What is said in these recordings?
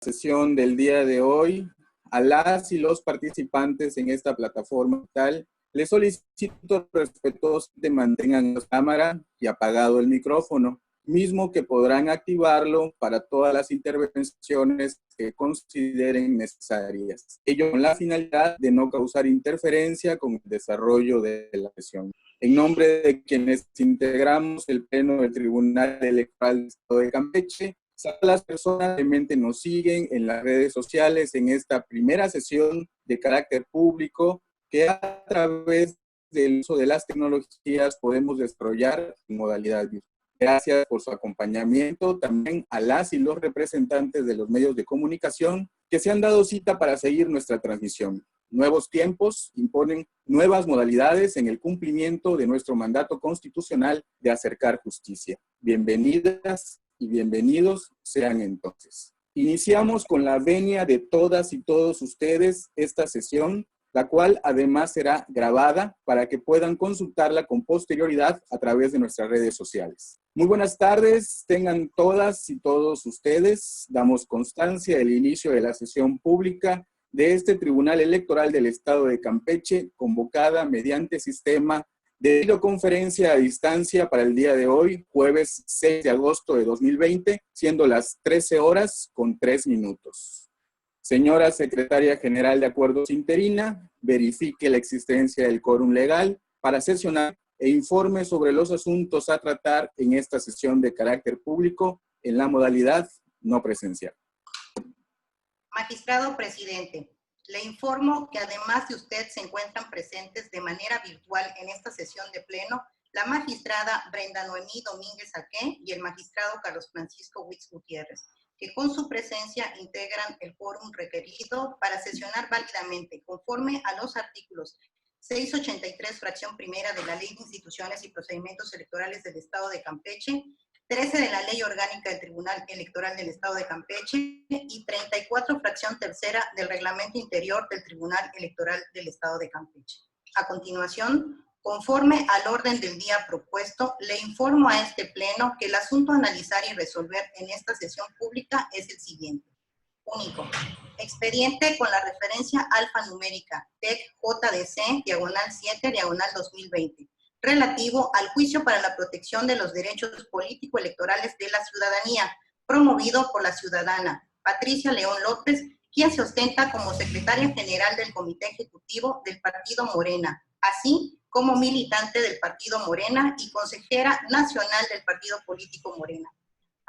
sesión del día de hoy, a las y los participantes en esta plataforma digital, les solicito respetuosamente mantengan la cámara y apagado el micrófono, mismo que podrán activarlo para todas las intervenciones que consideren necesarias. Ello con la finalidad de no causar interferencia con el desarrollo de la sesión. En nombre de quienes integramos el Pleno del Tribunal Electoral del Estado de Campeche, a las personas que realmente nos siguen en las redes sociales en esta primera sesión de carácter público que a través del uso de las tecnologías podemos desarrollar en modalidad virtual. Gracias por su acompañamiento también a las y los representantes de los medios de comunicación que se han dado cita para seguir nuestra transmisión. Nuevos tiempos imponen nuevas modalidades en el cumplimiento de nuestro mandato constitucional de acercar justicia. Bienvenidas y bienvenidos sean entonces. Iniciamos con la venia de todas y todos ustedes esta sesión, la cual además será grabada para que puedan consultarla con posterioridad a través de nuestras redes sociales. Muy buenas tardes, tengan todas y todos ustedes. Damos constancia del inicio de la sesión pública de este Tribunal Electoral del Estado de Campeche, convocada mediante sistema de videoconferencia a distancia para el día de hoy, jueves 6 de agosto de 2020, siendo las 13 horas con 3 minutos. Señora Secretaria General de Acuerdos interina, verifique la existencia del quórum legal para sesionar e informe sobre los asuntos a tratar en esta sesión de carácter público en la modalidad no presencial. Magistrado presidente, le informo que además de usted se encuentran presentes de manera virtual en esta sesión de pleno la magistrada Brenda Noemí Domínguez Aque y el magistrado Carlos Francisco Huitz Gutiérrez, que con su presencia integran el quórum requerido para sesionar válidamente conforme a los artículos 683, fracción primera de la Ley de Instituciones y Procedimientos Electorales del Estado de Campeche, 13 de la Ley Orgánica del Tribunal Electoral del Estado de Campeche y 34, fracción tercera del Reglamento Interior del Tribunal Electoral del Estado de Campeche. A continuación, conforme al orden del día propuesto, le informo a este pleno que el asunto a analizar y resolver en esta sesión pública es el siguiente. Único. Expediente con la referencia alfanumérica TEC-JDC, diagonal 7, diagonal 2020. Relativo al juicio para la protección de los derechos político-electorales de la ciudadanía, promovido por la ciudadana Patricia León López, quien se ostenta como secretaria general del Comité Ejecutivo del Partido Morena, así como militante del Partido Morena y consejera nacional del Partido Político Morena.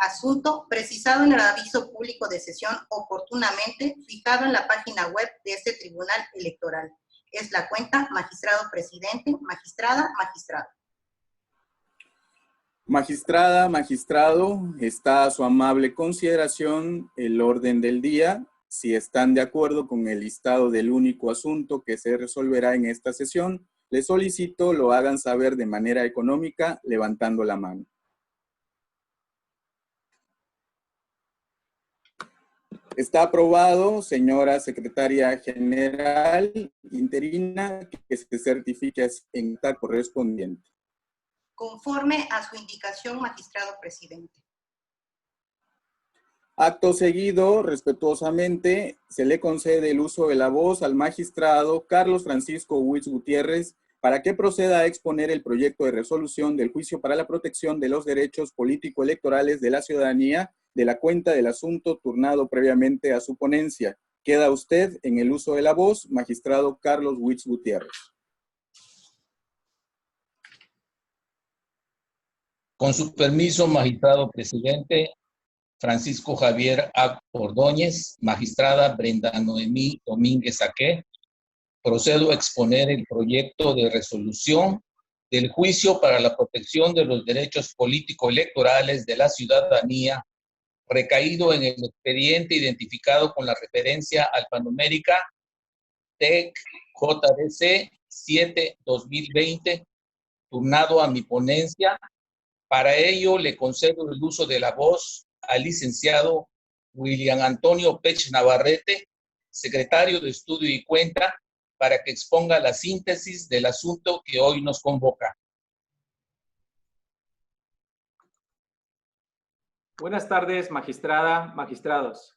Asunto precisado en el aviso público de sesión oportunamente fijado en la página web de este Tribunal Electoral. Es la cuenta magistrado presidente, magistrada, magistrado. Magistrada, magistrado, está a su amable consideración el orden del día. Si están de acuerdo con el listado del único asunto que se resolverá en esta sesión, les solicito lo hagan saber de manera económica levantando la mano. Está aprobado, señora Secretaria General interina, que se certifique en acta correspondiente. Conforme a su indicación, magistrado presidente. Acto seguido, respetuosamente, se le concede el uso de la voz al magistrado Carlos Francisco Huitz Gutiérrez para que proceda a exponer el proyecto de resolución del juicio para la protección de los derechos político-electorales de la ciudadanía de la cuenta del asunto turnado previamente a su ponencia. Queda usted en el uso de la voz, magistrado Carlos Huitz Gutiérrez. Con su permiso, magistrado presidente, Francisco Javier A. Ordóñez, magistrada Brenda Noemí Domínguez Aque, procedo a exponer el proyecto de resolución del juicio para la protección de los derechos político-electorales de la ciudadanía recaído en el expediente identificado con la referencia alfanumérica TEC-JDC 7-2020, turnado a mi ponencia. Para ello le concedo el uso de la voz al licenciado William Antonio Pech Navarrete, secretario de Estudio y Cuenta, para que exponga la síntesis del asunto que hoy nos convoca. Buenas tardes, magistrada, magistrados.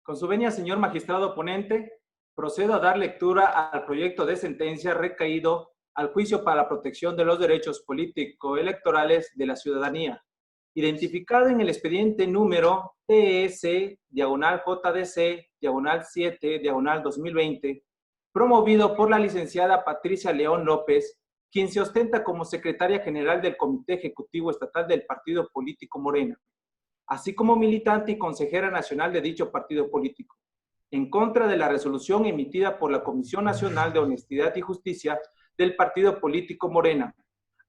Con su venia, señor magistrado ponente, procedo a dar lectura al proyecto de sentencia recaído al juicio para la protección de los derechos político-electorales de la ciudadanía, identificado en el expediente número TS-JDC-7-2020, promovido por la licenciada Patricia León López, quien se ostenta como secretaria general del Comité Ejecutivo Estatal del Partido Político Morena, así como militante y consejera nacional de dicho partido político, en contra de la resolución emitida por la Comisión Nacional de Honestidad y Justicia del Partido Político Morena,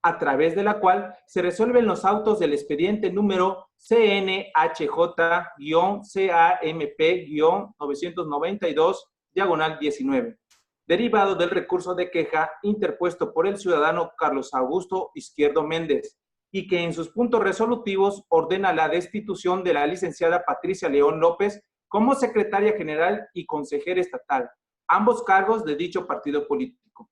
a través de la cual se resuelven los autos del expediente número CNHJ-CAMP-992-19, derivado del recurso de queja interpuesto por el ciudadano Carlos Augusto Izquierdo Méndez, y que en sus puntos resolutivos ordena la destitución de la licenciada Patricia León López como secretaria general y consejera estatal, ambos cargos de dicho partido político.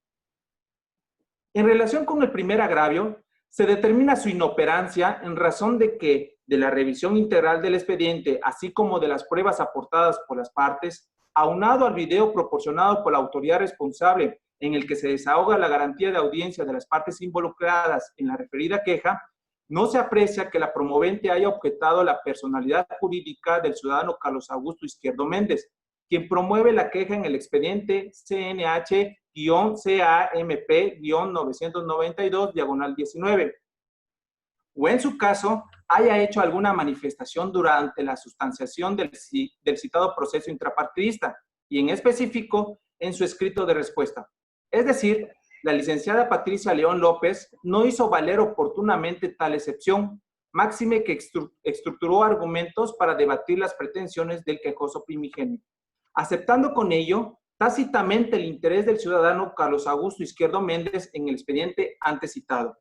En relación con el primer agravio, se determina su inoperancia en razón de que, de la revisión integral del expediente, así como de las pruebas aportadas por las partes, aunado al video proporcionado por la autoridad responsable en el que se desahoga la garantía de audiencia de las partes involucradas en la referida queja, no se aprecia que la promovente haya objetado la personalidad jurídica del ciudadano Carlos Augusto Izquierdo Méndez, quien promueve la queja en el expediente CNH-CAMP-992-19, o en su caso, haya hecho alguna manifestación durante la sustanciación del citado proceso intrapartidista, y en específico, en su escrito de respuesta. Es decir, la licenciada Patricia León López no hizo valer oportunamente tal excepción, máxime que estructuró argumentos para debatir las pretensiones del quejoso primigenio, aceptando con ello tácitamente el interés del ciudadano Carlos Augusto Izquierdo Méndez en el expediente antes citado.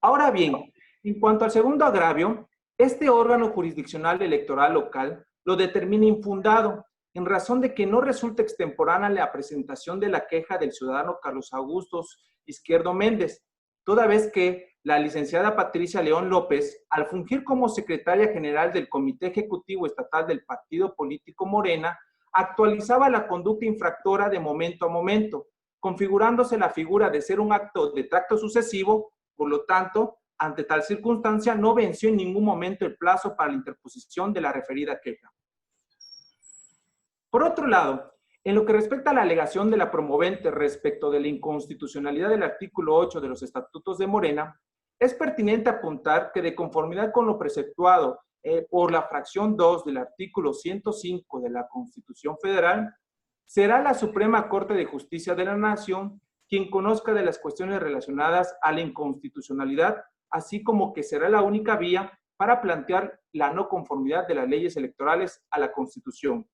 Ahora bien, en cuanto al segundo agravio, este órgano jurisdiccional electoral local lo determina infundado, en razón de que no resulta extemporánea la presentación de la queja del ciudadano Carlos Augusto Izquierdo Méndez, toda vez que la licenciada Patricia León López, al fungir como secretaria general del Comité Ejecutivo Estatal del Partido Político Morena, actualizaba la conducta infractora de momento a momento, configurándose la figura de ser un acto de tracto sucesivo. Por lo tanto, ante tal circunstancia, no venció en ningún momento el plazo para la interposición de la referida queja. Por otro lado, en lo que respecta a la alegación de la promovente respecto de la inconstitucionalidad del artículo 8 de los Estatutos de Morena, es pertinente apuntar que de conformidad con lo preceptuado por la fracción 2 del artículo 105 de la Constitución Federal, será la Suprema Corte de Justicia de la Nación quien conozca de las cuestiones relacionadas a la inconstitucionalidad, así como que será la única vía para plantear la no conformidad de las leyes electorales a la Constitución.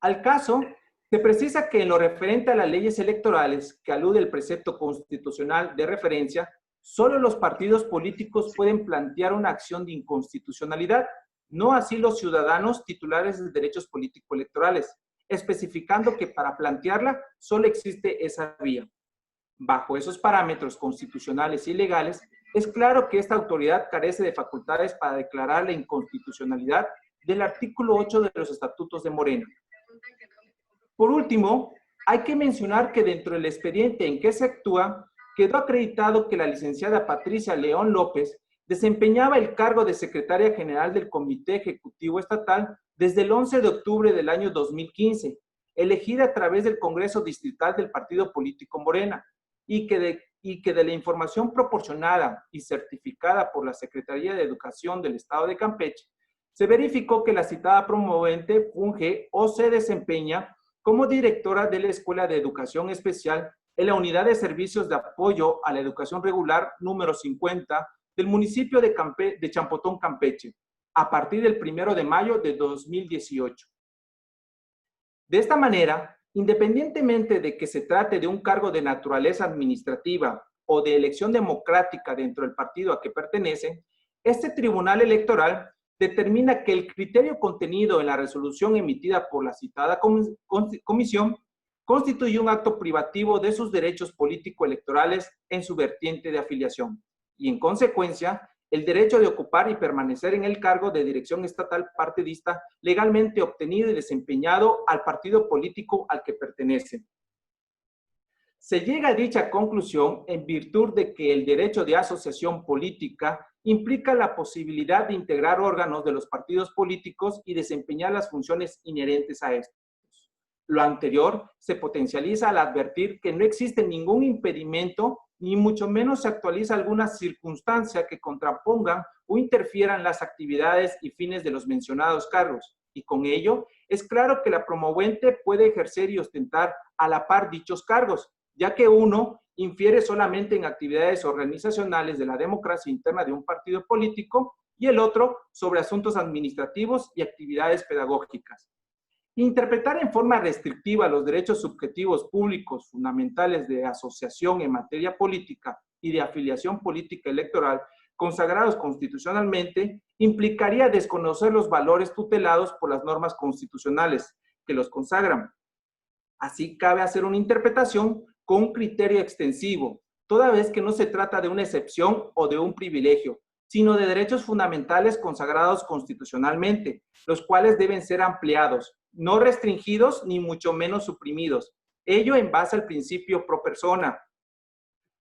Al caso, se precisa que en lo referente a las leyes electorales que alude el precepto constitucional de referencia, solo los partidos políticos pueden plantear una acción de inconstitucionalidad, no así los ciudadanos titulares de derechos político-electorales, especificando que para plantearla solo existe esa vía. Bajo esos parámetros constitucionales y legales, es claro que esta autoridad carece de facultades para declarar la inconstitucionalidad del artículo 8 de los Estatutos de Morena. Por último, hay que mencionar que dentro del expediente en que se actúa, quedó acreditado que la licenciada Patricia León López desempeñaba el cargo de secretaria general del Comité Ejecutivo Estatal desde el 11 de octubre del año 2015, elegida a través del Congreso Distrital del Partido Político Morena, y que de la información proporcionada y certificada por la Secretaría de Educación del Estado de Campeche, se verificó que la citada promovente funge o se desempeña como directora de la Escuela de Educación Especial en la Unidad de Servicios de Apoyo a la Educación Regular número 50 del municipio de Champotón, Campeche, a partir del 1 de mayo de 2018. De esta manera, independientemente de que se trate de un cargo de naturaleza administrativa o de elección democrática dentro del partido a que pertenece, este Tribunal Electoral determina que el criterio contenido en la resolución emitida por la citada comisión constituye un acto privativo de sus derechos político-electorales en su vertiente de afiliación y, en consecuencia, el derecho de ocupar y permanecer en el cargo de dirección estatal partidista legalmente obtenido y desempeñado al partido político al que pertenecen. Se llega a dicha conclusión en virtud de que el derecho de asociación política implica la posibilidad de integrar órganos de los partidos políticos y desempeñar las funciones inherentes a estos. Lo anterior se potencializa al advertir que no existe ningún impedimento, ni mucho menos se actualiza alguna circunstancia que contrapongan o interfieran las actividades y fines de los mencionados cargos, y con ello es claro que la promovente puede ejercer y ostentar a la par dichos cargos, ya que uno infiere solamente en actividades organizacionales de la democracia interna de un partido político y el otro sobre asuntos administrativos y actividades pedagógicas. Interpretar en forma restrictiva los derechos subjetivos públicos fundamentales de asociación en materia política y de afiliación política electoral consagrados constitucionalmente implicaría desconocer los valores tutelados por las normas constitucionales que los consagran. Así cabe hacer una interpretación con un criterio extensivo, toda vez que no se trata de una excepción o de un privilegio, sino de derechos fundamentales consagrados constitucionalmente, los cuales deben ser ampliados, no restringidos ni mucho menos suprimidos, ello en base al principio pro persona.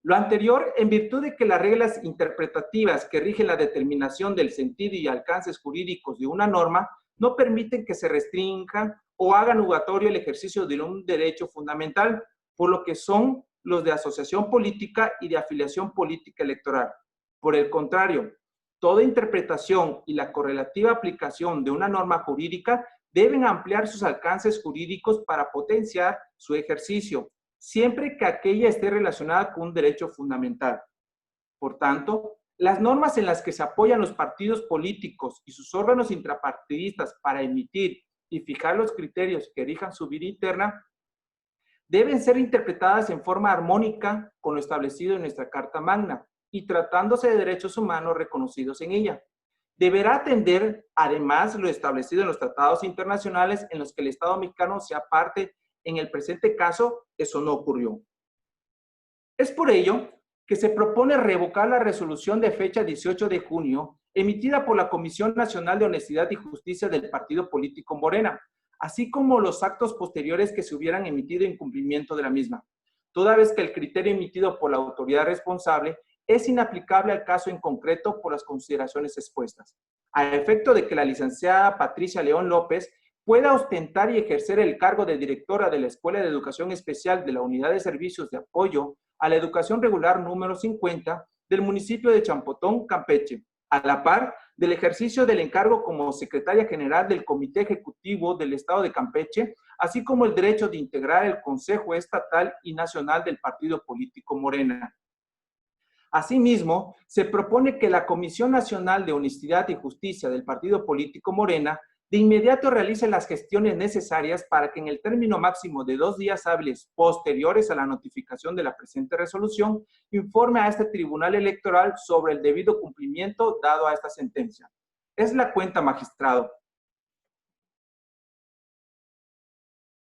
Lo anterior, en virtud de que las reglas interpretativas que rigen la determinación del sentido y alcances jurídicos de una norma no permiten que se restrinjan o hagan nugatorio el ejercicio de un derecho fundamental, por lo que son los de asociación política y de afiliación política electoral. Por el contrario, toda interpretación y la correlativa aplicación de una norma jurídica deben ampliar sus alcances jurídicos para potenciar su ejercicio, siempre que aquella esté relacionada con un derecho fundamental. Por tanto, las normas en las que se apoyan los partidos políticos y sus órganos intrapartidistas para emitir y fijar los criterios que rijan su vida interna deben ser interpretadas en forma armónica con lo establecido en nuestra Carta Magna y tratándose de derechos humanos reconocidos en ella. Deberá atender, además, lo establecido en los tratados internacionales en los que el Estado mexicano sea parte. En el presente caso, eso no ocurrió. Es por ello que se propone revocar la resolución de fecha 18 de junio emitida por la Comisión Nacional de Honestidad y Justicia del Partido Político Morena, así como los actos posteriores que se hubieran emitido en cumplimiento de la misma, toda vez que el criterio emitido por la autoridad responsable es inaplicable al caso en concreto por las consideraciones expuestas, a efecto de que la licenciada Patricia León López pueda ostentar y ejercer el cargo de directora de la Escuela de Educación Especial de la Unidad de Servicios de Apoyo a la Educación Regular número 50 del municipio de Champotón, Campeche, a la par del ejercicio del encargo como secretaria general del Comité Ejecutivo del Estado de Campeche, así como el derecho de integrar el Consejo Estatal y Nacional del Partido Político Morena. Asimismo, se propone que la Comisión Nacional de Honestidad y Justicia del Partido Político Morena de inmediato realice las gestiones necesarias para que en el término máximo de 2 días hábiles posteriores a la notificación de la presente resolución, informe a este Tribunal Electoral sobre el debido cumplimiento dado a esta sentencia. Es la cuenta, magistrado.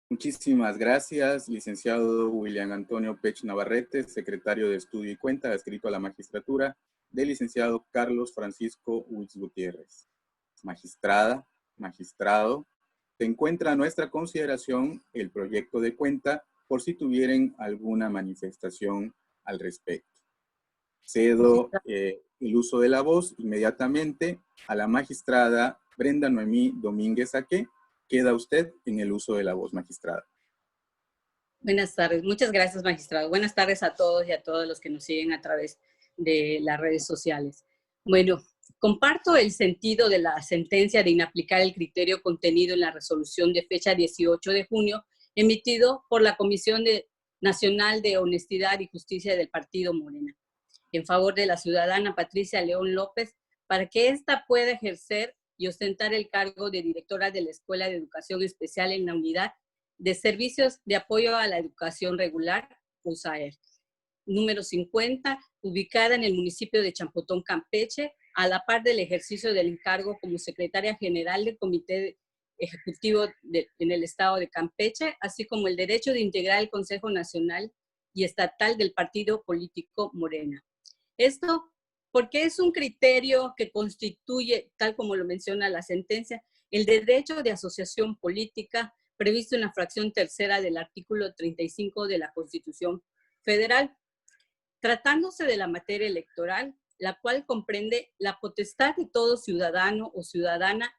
Muchísimas gracias, licenciado William Antonio Pech Navarrete, secretario de Estudio y Cuenta, adscrito a la magistratura, del licenciado Carlos Francisco Huitz Gutiérrez. Magistrada, magistrado, se encuentra a nuestra consideración el proyecto de cuenta por si tuvieran alguna manifestación al respecto. Cedo el uso de la voz inmediatamente a la magistrada Brenda Noemí Domínguez Aque. Queda usted en el uso de la voz, magistrada. Buenas tardes. Muchas gracias, magistrado. Buenas tardes a todos y a todos los que nos siguen a través de las redes sociales. Bueno, comparto el sentido de la sentencia de inaplicar el criterio contenido en la resolución de fecha 18 de junio emitido por la Comisión Nacional de Honestidad y Justicia del Partido Morena en favor de la ciudadana Patricia León López para que ésta pueda ejercer y ostentar el cargo de directora de la Escuela de Educación Especial en la Unidad de Servicios de Apoyo a la Educación Regular, USAER, número 50, ubicada en el municipio de Champotón, Campeche, a la par del ejercicio del encargo como secretaria general del Comité Ejecutivo en el Estado de Campeche, así como el derecho de integrar el Consejo Nacional y Estatal del Partido Político Morena. Esto porque es un criterio que constituye, tal como lo menciona la sentencia, el derecho de asociación política previsto en la fracción tercera del artículo 35 de la Constitución Federal, tratándose de la materia electoral, la cual comprende la potestad de todo ciudadano o ciudadana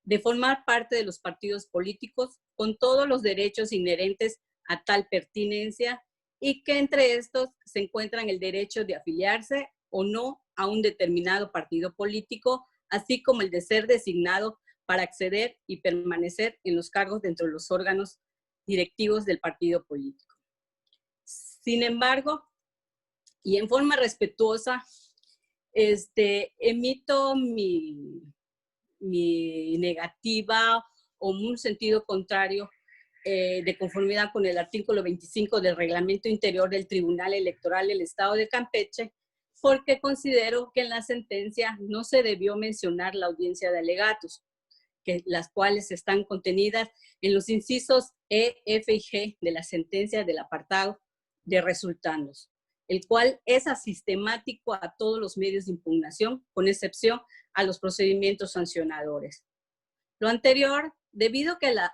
de formar parte de los partidos políticos con todos los derechos inherentes a tal pertinencia y que entre estos se encuentran el derecho de afiliarse o no a un determinado partido político, así como el de ser designado para acceder y permanecer en los cargos dentro de los órganos directivos del partido político. Sin embargo, y en forma respetuosa, emito mi negativa o un sentido contrario de conformidad con el artículo 25 del Reglamento Interior del Tribunal Electoral del Estado de Campeche, porque considero que en la sentencia no se debió mencionar la audiencia de alegatos, las cuales están contenidas en los incisos E, F y G de la sentencia del apartado de resultandos, el cual es asistemático a todos los medios de impugnación, con excepción a los procedimientos sancionadores. Lo anterior, debido a que las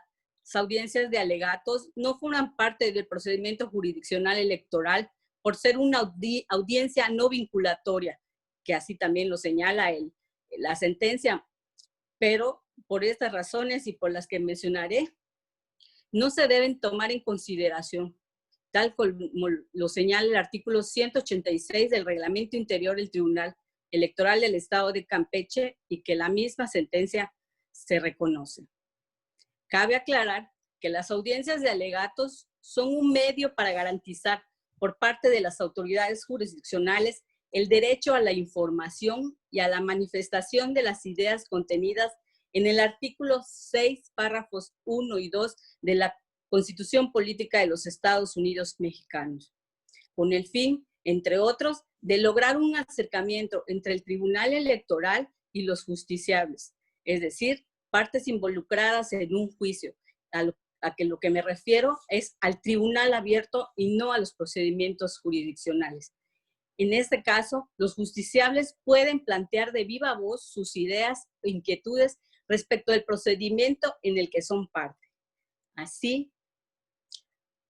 audiencias de alegatos no forman parte del procedimiento jurisdiccional electoral por ser una audiencia no vinculatoria, que así también lo señala la sentencia, pero por estas razones y por las que mencionaré, no se deben tomar en consideración, tal como lo señala el artículo 186 del Reglamento Interior del Tribunal Electoral del Estado de Campeche y que la misma sentencia se reconoce. Cabe aclarar que las audiencias de alegatos son un medio para garantizar por parte de las autoridades jurisdiccionales el derecho a la información y a la manifestación de las ideas contenidas en el artículo 6, párrafos 1 y 2 de la Constitución Política de los Estados Unidos Mexicanos, con el fin, entre otros, de lograr un acercamiento entre el Tribunal Electoral y los justiciables, es decir, partes involucradas en un juicio, a que lo que me refiero es al tribunal abierto y no a los procedimientos jurisdiccionales. En este caso, los justiciables pueden plantear de viva voz sus ideas o inquietudes respecto del procedimiento en el que son parte. Así,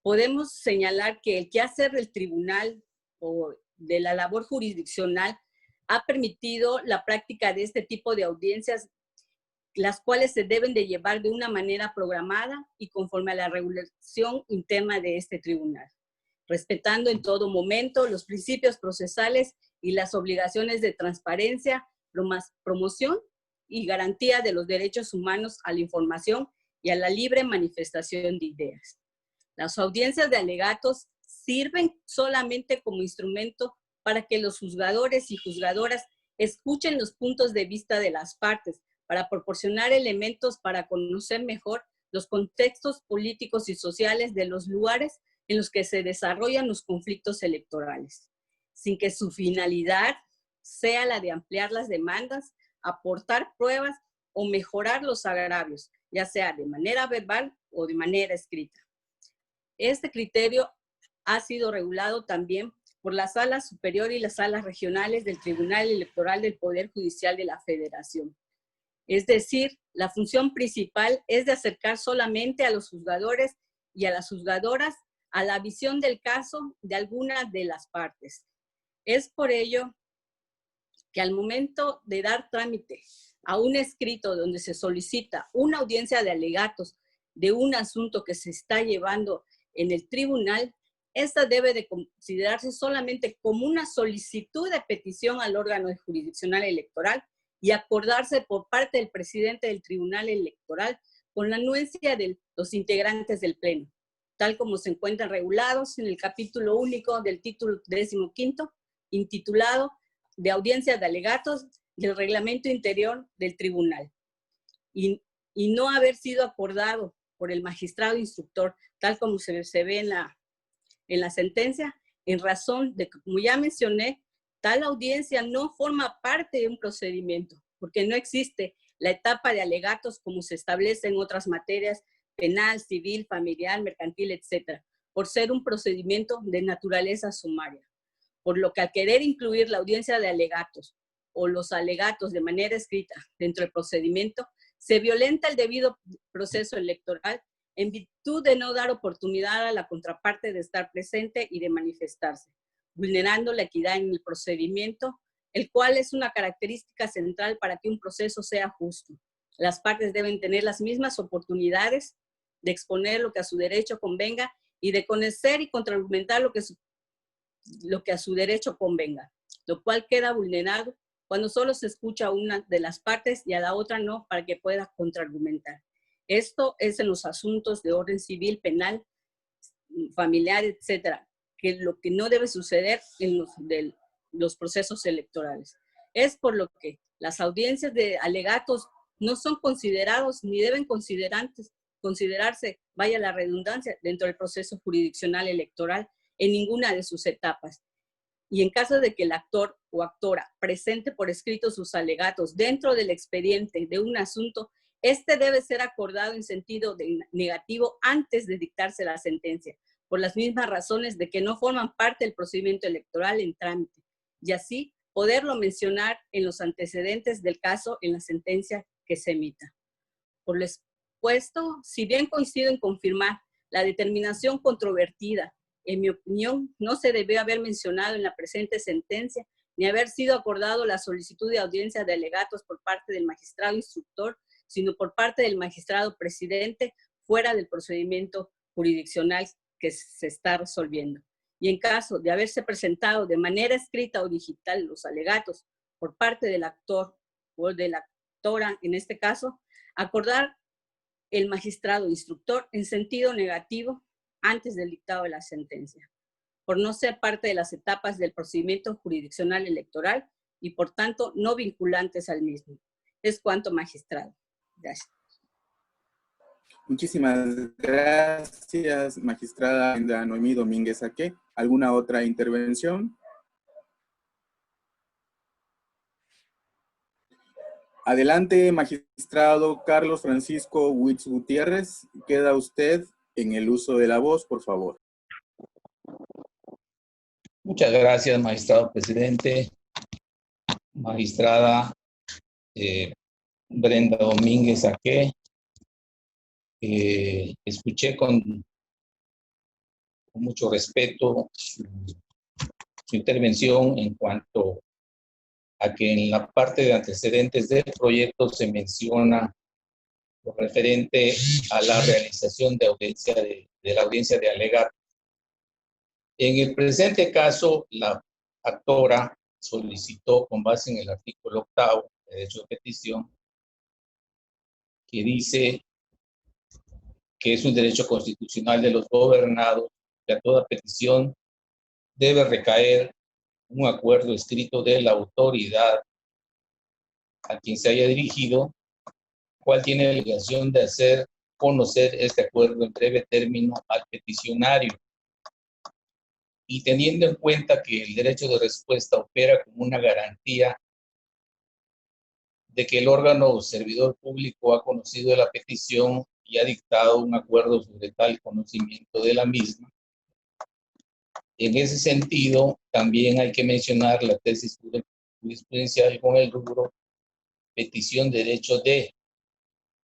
podemos señalar que el quehacer del tribunal o de la labor jurisdiccional ha permitido la práctica de este tipo de audiencias, las cuales se deben de llevar de una manera programada y conforme a la regulación interna de este tribunal, respetando en todo momento los principios procesales y las obligaciones de transparencia, promoción y garantía de los derechos humanos a la información y a la libre manifestación de ideas. Las audiencias de alegatos sirven solamente como instrumento para que los juzgadores y juzgadoras escuchen los puntos de vista de las partes, para proporcionar elementos para conocer mejor los contextos políticos y sociales de los lugares en los que se desarrollan los conflictos electorales, sin que su finalidad sea la de ampliar las demandas, aportar pruebas o mejorar los agravios, ya sea de manera verbal o de manera escrita. Este criterio ha sido regulado también por la Sala Superior y las salas regionales del Tribunal Electoral del Poder Judicial de la Federación. Es decir, la función principal es de acercar solamente a los juzgadores y a las juzgadoras a la visión del caso de alguna de las partes. Es por ello que al momento de dar trámite a un escrito donde se solicita una audiencia de alegatos de un asunto que se está llevando en el tribunal, esta debe de considerarse solamente como una solicitud de petición al órgano jurisdiccional electoral y acordarse por parte del presidente del Tribunal Electoral con la anuencia de los integrantes del Pleno, tal como se encuentran regulados en el capítulo único del título 15, intitulado de audiencia de alegatos del Reglamento Interior del Tribunal, y no haber sido acordado por el magistrado instructor, tal como se ve en la sentencia, en razón de que, como ya mencioné, tal audiencia no forma parte de un procedimiento, porque no existe la etapa de alegatos como se establece en otras materias penal, civil, familiar, mercantil, etc., por ser un procedimiento de naturaleza sumaria. Por lo que al querer incluir la audiencia de alegatos o los alegatos de manera escrita dentro del procedimiento, se violenta el debido proceso electoral en virtud de no dar oportunidad a la contraparte de estar presente y de manifestarse, vulnerando la equidad en el procedimiento, el cual es una característica central para que un proceso sea justo. Las partes deben tener las mismas oportunidades de exponer lo que a su derecho convenga y de conocer y contraargumentar lo que a su derecho convenga, lo cual queda vulnerado cuando solo se escucha a una de las partes y a la otra no, para que pueda contraargumentar. Esto es en los asuntos de orden civil, penal, familiar, etcétera, que lo que no debe suceder en los procesos electorales. Es por lo que las audiencias de alegatos no son considerados ni deben considerarse, vaya la redundancia, dentro del proceso jurisdiccional electoral en ninguna de sus etapas. Y en caso de que el actor o actora presente por escrito sus alegatos dentro del expediente de un asunto, este debe ser acordado en sentido negativo antes de dictarse la sentencia, por las mismas razones de que no forman parte del procedimiento electoral en trámite, y así poderlo mencionar en los antecedentes del caso en la sentencia que se emita. Por lo expuesto, si bien coincido en confirmar la determinación controvertida, en mi opinión, no se debió haber mencionado en la presente sentencia ni haber sido acordado la solicitud de audiencia de alegatos por parte del magistrado instructor, sino por parte del magistrado presidente fuera del procedimiento jurisdiccional que se está resolviendo. Y en caso de haberse presentado de manera escrita o digital los alegatos por parte del actor o de la actora, en este caso, acordar el magistrado instructor en sentido negativo antes del dictado de la sentencia, por no ser parte de las etapas del procedimiento jurisdiccional electoral y por tanto no vinculantes al mismo. Es cuanto, magistrado. Gracias. Muchísimas gracias, magistrada Brenda Noemí Domínguez Saqué. ¿Alguna otra intervención? Adelante, magistrado Carlos Francisco Huitz Gutiérrez. Queda usted en el uso de la voz, por favor. Muchas gracias, magistrado presidente. Magistrada Brenda Domínguez Saqué. Escuché con mucho respeto su intervención en cuanto a que en la parte de antecedentes del proyecto se menciona lo referente a la realización de la audiencia de alegatos. En el presente caso, la actora solicitó, con base en el artículo 8 de derecho de petición, que dice que es un derecho constitucional de los gobernados, que a toda petición debe recaer un acuerdo escrito de la autoridad a quien se haya dirigido, cual tiene la obligación de hacer conocer este acuerdo en breve término al peticionario. Y teniendo en cuenta que el derecho de respuesta opera como una garantía de que el órgano o servidor público ha conocido de la petición y ha dictado un acuerdo sobre tal conocimiento de la misma, en ese sentido, también hay que mencionar la tesis jurisprudencial con el rubro petición derecho de,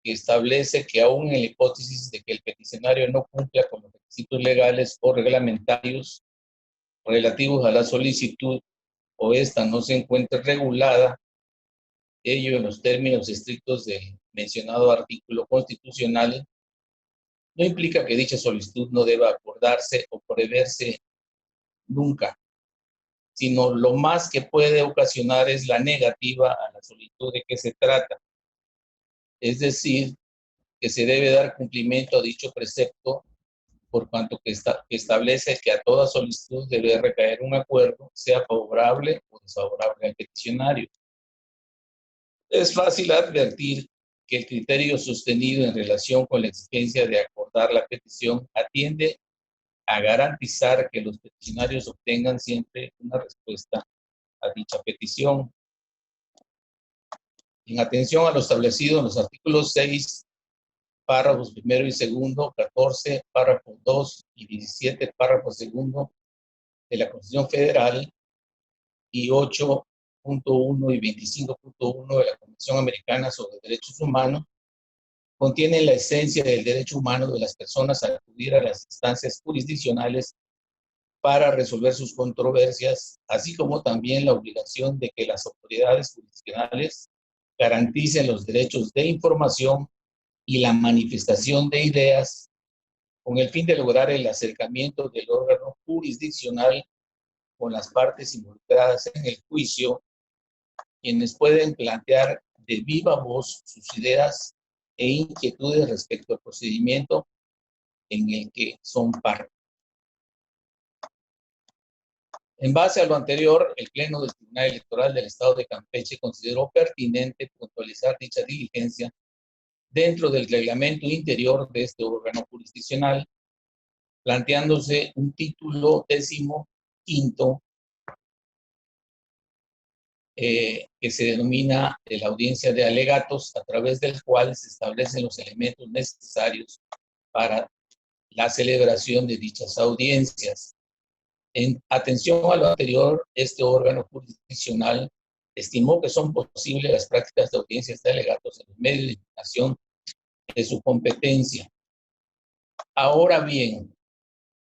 que establece que aún en la hipótesis de que el peticionario no cumpla con los requisitos legales o reglamentarios relativos a la solicitud o esta no se encuentre regulada, ello en los términos estrictos del mencionado artículo constitucional, no implica que dicha solicitud no deba acordarse o preverse nunca, sino lo más que puede ocasionar es la negativa a la solicitud de que se trata. Es decir, que se debe dar cumplimiento a dicho precepto por cuanto que establece que a toda solicitud debe recaer un acuerdo, sea favorable o desfavorable al peticionario. Es fácil advertir que el criterio sostenido en relación con la exigencia de acordar la petición atiende a garantizar que los peticionarios obtengan siempre una respuesta a dicha petición. En atención a lo establecido en los artículos 6, párrafos primero y segundo, 14, párrafo 2 y 17, párrafo segundo de la Constitución Federal y 8 y 25.1 de la Convención Americana sobre Derechos Humanos contienen la esencia del derecho humano de las personas a acudir a las instancias jurisdiccionales para resolver sus controversias, así como también la obligación de que las autoridades jurisdiccionales garanticen los derechos de información y la manifestación de ideas con el fin de lograr el acercamiento del órgano jurisdiccional con las partes involucradas en el juicio, quienes pueden plantear de viva voz sus ideas e inquietudes respecto al procedimiento en el que son parte. En base a lo anterior, el Pleno del Tribunal Electoral del Estado de Campeche consideró pertinente puntualizar dicha diligencia dentro del reglamento interior de este órgano jurisdiccional, planteándose un título 15º que se denomina de la audiencia de alegatos, a través del cual se establecen los elementos necesarios para la celebración de dichas audiencias. En atención a lo anterior, este órgano jurisdiccional estimó que son posibles las prácticas de audiencias de alegatos en los medios de impugnación de su competencia. Ahora bien,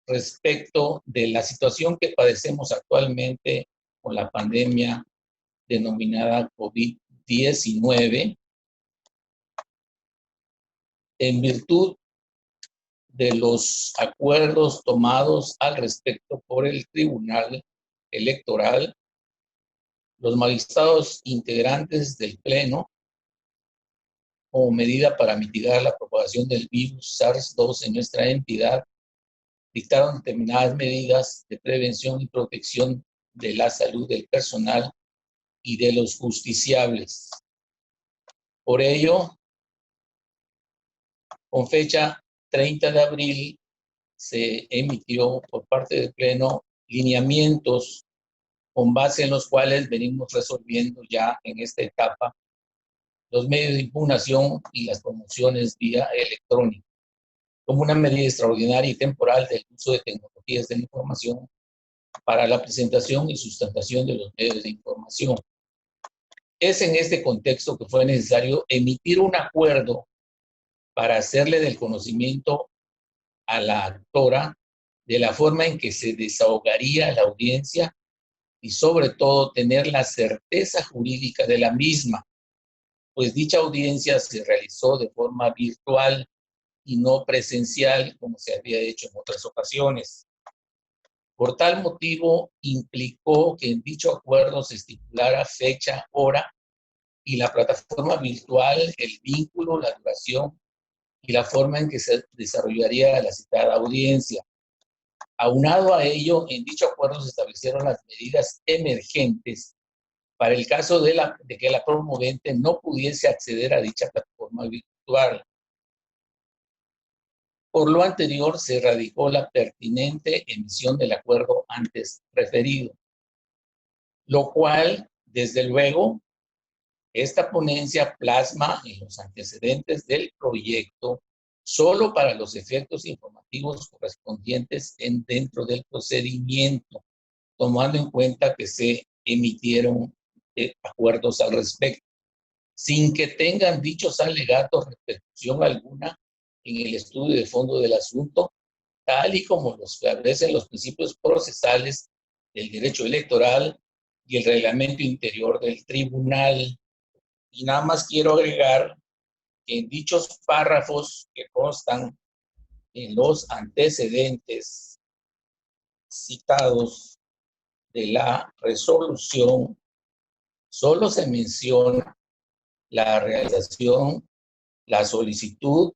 respecto de la situación que padecemos actualmente con la pandemia denominada COVID-19, en virtud de los acuerdos tomados al respecto por el Tribunal Electoral, los magistrados integrantes del Pleno, como medida para mitigar la propagación del virus SARS-2 en nuestra entidad, dictaron determinadas medidas de prevención y protección de la salud del personal y de los justiciables. Por ello, con fecha 30 de abril, se emitió por parte del Pleno lineamientos con base en los cuales venimos resolviendo ya en esta etapa los medios de impugnación y las promociones vía electrónica, como una medida extraordinaria y temporal del uso de tecnologías de la información para la presentación y sustentación de los medios de información. Es en este contexto que fue necesario emitir un acuerdo para hacerle del conocimiento a la actora de la forma en que se desahogaría la audiencia y sobre todo tener la certeza jurídica de la misma, pues dicha audiencia se realizó de forma virtual y no presencial como se había hecho en otras ocasiones. Por tal motivo, implicó que en dicho acuerdo se estipulara fecha, hora y la plataforma virtual, el vínculo, la duración y la forma en que se desarrollaría la citada audiencia. Aunado a ello, en dicho acuerdo se establecieron las medidas emergentes para el caso de que la promovente no pudiese acceder a dicha plataforma virtual. Por lo anterior, se radicó la pertinente emisión del acuerdo antes referido, lo cual, desde luego, esta ponencia plasma en los antecedentes del proyecto solo para los efectos informativos correspondientes dentro del procedimiento, tomando en cuenta que se emitieron acuerdos al respecto, sin que tengan dichos alegatos repercusión alguna en el estudio de fondo del asunto, tal y como los establecen los principios procesales del derecho electoral y el reglamento interior del tribunal. Y nada más quiero agregar que en dichos párrafos que constan en los antecedentes citados de la resolución, solo se menciona la realización, la solicitud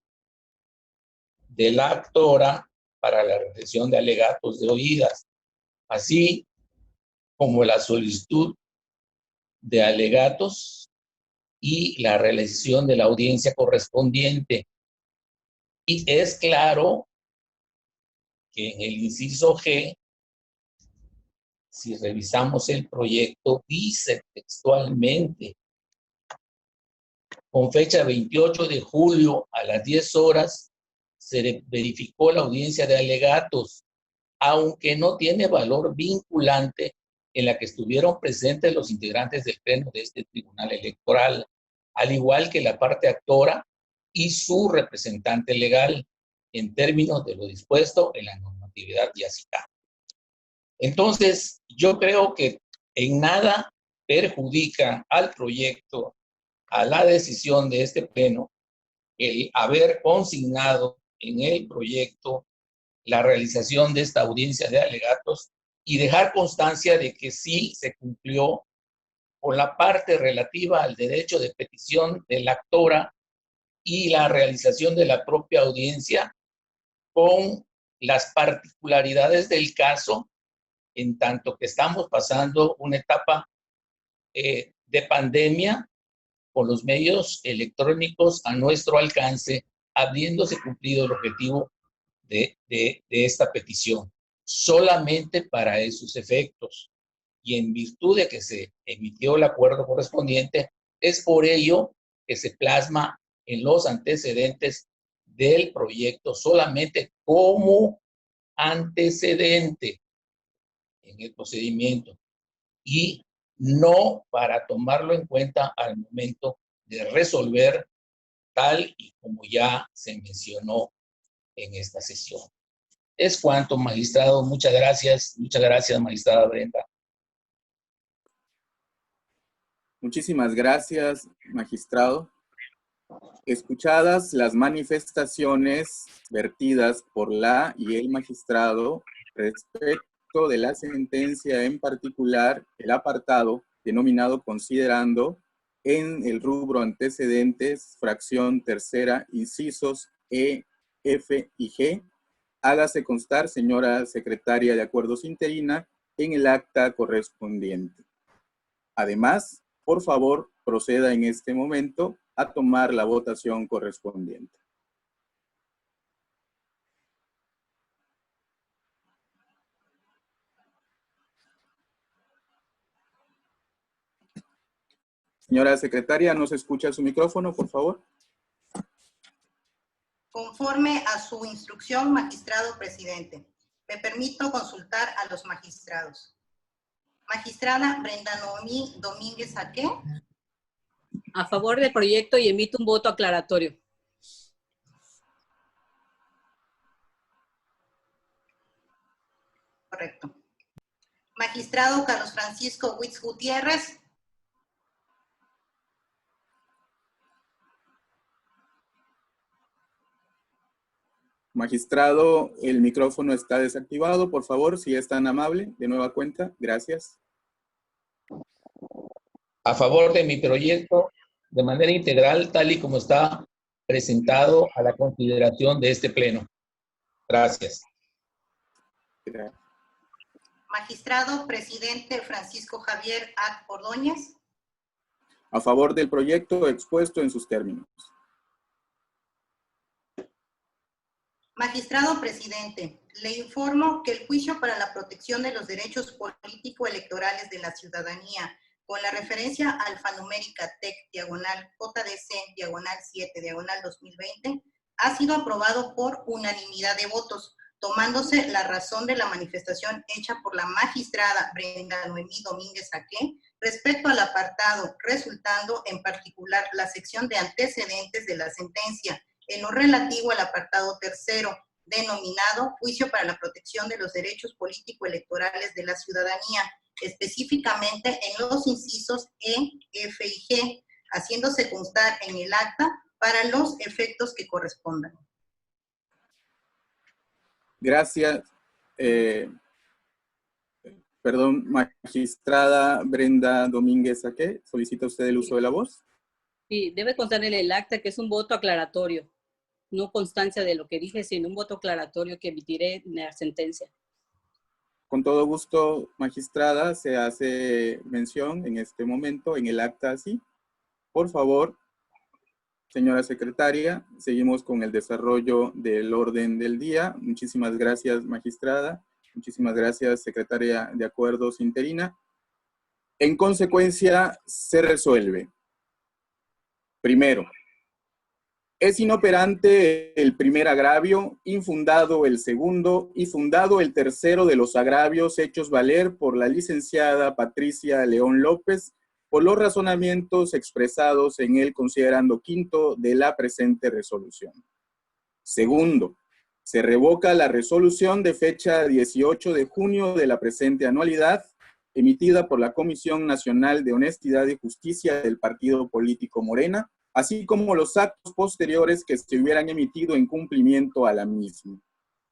de la actora para la recepción de alegatos de oídas, así como la solicitud de alegatos y la realización de la audiencia correspondiente. Y es claro que en el inciso G, si revisamos el proyecto, dice textualmente, con fecha 28 de julio a las 10 horas, se verificó la audiencia de alegatos, aunque no tiene valor vinculante en la que estuvieron presentes los integrantes del pleno de este tribunal electoral, al igual que la parte actora y su representante legal, en términos de lo dispuesto en la normatividad ya citada. Entonces, yo creo que en nada perjudica al proyecto, a la decisión de este pleno, el haber consignado en el proyecto la realización de esta audiencia de alegatos y dejar constancia de que sí se cumplió con la parte relativa al derecho de petición de la actora y la realización de la propia audiencia con las particularidades del caso, en tanto que estamos pasando una etapa de pandemia con los medios electrónicos a nuestro alcance, habiéndose cumplido el objetivo de esta petición, solamente para esos efectos. Y en virtud de que se emitió el acuerdo correspondiente, es por ello que se plasma en los antecedentes del proyecto solamente como antecedente en el procedimiento y no para tomarlo en cuenta al momento de resolver, tal y como ya se mencionó en esta sesión. Es cuanto, magistrado. Muchas gracias, magistrada Brenda. Muchísimas gracias, magistrado. Escuchadas las manifestaciones vertidas por la y el magistrado respecto de la sentencia, en particular el apartado denominado considerando en el rubro antecedentes, fracción tercera, incisos E, F y G, hágase constar, señora secretaria de Acuerdos interina, en el acta correspondiente. Además, por favor, proceda en este momento a tomar la votación correspondiente. Señora secretaria, ¿no se escucha su micrófono, por favor? Conforme a su instrucción, magistrado presidente, me permito consultar a los magistrados. Magistrada Brenda Noemí Domínguez Aque. A favor del proyecto y emito un voto aclaratorio. Correcto. Magistrado Carlos Francisco Huitz Gutiérrez. Magistrado, el micrófono está desactivado. Por favor, si es tan amable, de nueva cuenta. Gracias. A favor de mi proyecto, de manera integral, tal y como está presentado a la consideración de este pleno. Gracias. Gracias. Magistrado presidente Francisco Javier Ack Ordóñez. A favor del proyecto expuesto en sus términos. Magistrado presidente, le informo que el juicio para la protección de los derechos político-electorales de la ciudadanía, con la referencia alfanumérica TEC, diagonal JDC, diagonal 7, diagonal 2020, ha sido aprobado por unanimidad de votos, tomándose la razón de la manifestación hecha por la magistrada Brenda Noemí Domínguez Aque respecto al apartado, resultando en particular la sección de antecedentes de la sentencia, en lo relativo al apartado tercero, denominado Juicio para la protección de los derechos político-electorales de la ciudadanía, específicamente en los incisos E, F y G, haciéndose constar en el acta para los efectos que correspondan. Gracias. Perdón, magistrada Brenda Domínguez Aque, ¿solicita usted el uso de la voz? Sí, debe constar en el acta que es un voto aclaratorio, no constancia de lo que dije, sino un voto aclaratorio que emitiré en la sentencia. Con todo gusto, magistrada, se hace mención en este momento en el acta así. Por favor, señora secretaria, seguimos con el desarrollo del orden del día. Muchísimas gracias, magistrada. Muchísimas gracias, secretaria de Acuerdos interina. En consecuencia, se resuelve. Primero, Es inoperante el primer agravio, infundado el segundo y fundado el tercero de los agravios hechos valer por la licenciada Patricia León López por los razonamientos expresados en el considerando quinto de la presente resolución. Segundo, se revoca la resolución de fecha 18 de junio de la presente anualidad, emitida por la Comisión Nacional de Honestidad y Justicia del Partido Político Morena, así como los actos posteriores que se hubieran emitido en cumplimiento a la misma,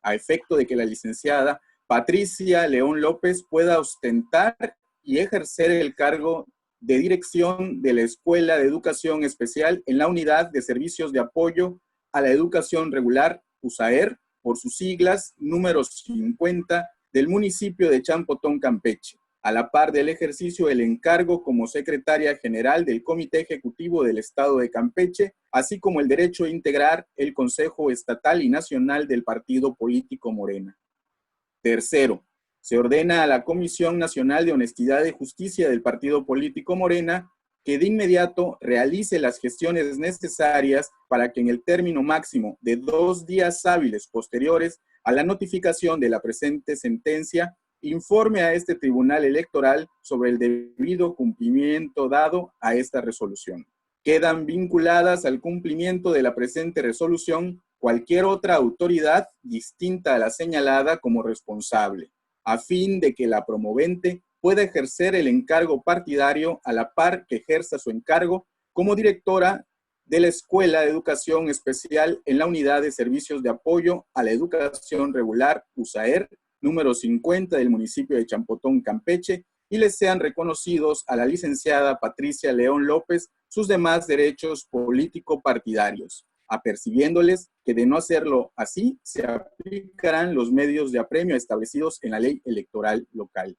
a efecto de que la licenciada Patricia León López pueda ostentar y ejercer el cargo de dirección de la Escuela de Educación Especial en la Unidad de Servicios de Apoyo a la Educación Regular, USAER, por sus siglas, número 50, del municipio de Champotón, Campeche, a la par del ejercicio del encargo como secretaria general del Comité Ejecutivo del Estado de Campeche, así como el derecho a integrar el Consejo Estatal y Nacional del Partido Político Morena. Tercero, se ordena a la Comisión Nacional de Honestidad y Justicia del Partido Político Morena que de inmediato realice las gestiones necesarias para que en el término máximo de 2 días hábiles posteriores a la notificación de la presente sentencia, informe a este Tribunal Electoral sobre el debido cumplimiento dado a esta resolución. Quedan vinculadas al cumplimiento de la presente resolución cualquier otra autoridad distinta a la señalada como responsable, a fin de que la promovente pueda ejercer el encargo partidario a la par que ejerza su encargo como directora de la Escuela de Educación Especial en la Unidad de Servicios de Apoyo a la Educación Regular, USAER, número 50 del municipio de Champotón, Campeche, y les sean reconocidos a la licenciada Patricia León López sus demás derechos político-partidarios, apercibiéndoles que de no hacerlo así, se aplicarán los medios de apremio establecidos en la ley electoral local.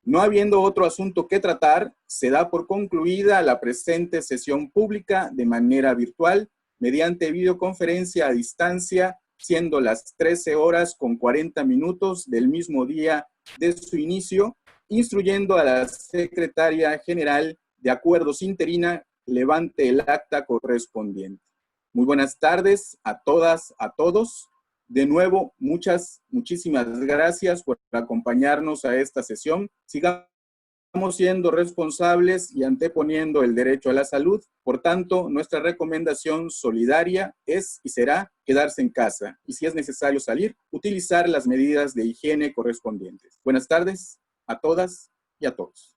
No habiendo otro asunto que tratar, se da por concluida la presente sesión pública de manera virtual, mediante videoconferencia a distancia, siendo las 13:40 del mismo día de su inicio, instruyendo a la Secretaria General de Acuerdos interina, levante el acta correspondiente. Muy buenas tardes a todas, a todos. De nuevo, muchísimas gracias por acompañarnos a esta sesión. Sigamos siendo responsables y anteponiendo el derecho a la salud. Por tanto, nuestra recomendación solidaria es y será quedarse en casa y, si es necesario salir, utilizar las medidas de higiene correspondientes. Buenas tardes a todas y a todos.